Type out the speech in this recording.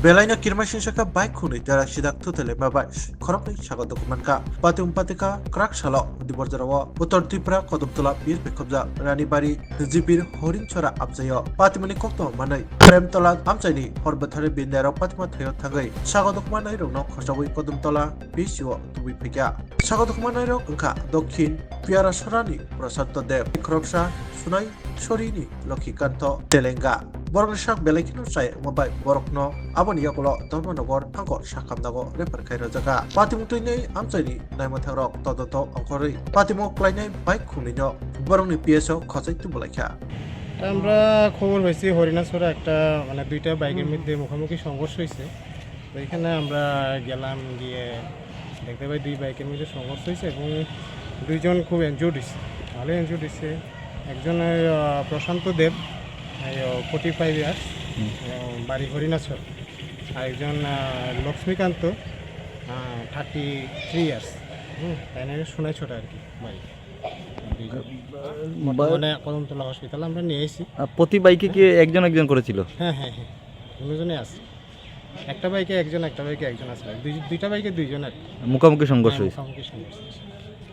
Belaina kirmashin shaka bike khuni tara sidak tutele mabai khorapni saga dokumenka pati umpatika krak salo diborjarawa utor tripura kodumtola bir bekobja ranibari jipir horin chora abjayo patimani kokto manai premtola amchaini horbathare bindaro patima thayo thagai saga dokumenai rokno khosawai kodumtola bisio tubi phekya saga dokumenai rok angkha dokhin piara sorani prasad dev khropsa sunai sorini lokhikanto telenga borok sak belekino sai mabai borokno aboni yakulo Dharmanagar angkor sakamdago refer khairo jaga patimutui nei amchaini naimathagrok todoto angkorei patimok klainai bike khunino borokni PSO khosai tubulaikha আমরা খবর পাইছি হরিণাছড়া একটা মানে দুইটা বাইকের মধ্যে মুখোমুখি সংঘর্ষ হয়েছে তো এখানে আমরা গেলাম গিয়ে দেখতে পাই দুই বাইকের মধ্যে সংঘর্ষ হয়েছে এবং দুইজন খুব ইনজুর্ড হয়েছে ভালো ইনজুর্ড হয়েছে একজন প্রশান্ত দেব 45 ইয়ার্স বাড়ি হরিণাছড়া আর একজন লক্ষ্মীকান্ত 33 ইয়ার্স তাই না শোনাই ছোট আর কি বাড়ি বর্তমানে কদমতলা হসপিটাল আমরা নিয়ে এসেছি। প্রতি বাইকে কি একজন একজন করেছিল? হ্যাঁ হ্যাঁ হ্যাঁ দুজনে আছে, একটা বাইকে একজন একটা বাইকে একজন আছে, দুইটা বাইকে দুইজন আর কি। মুখোমুখি সংঘর্ষ হয়েছে। মুখোমুখি সংঘর্ষ হয়েছে।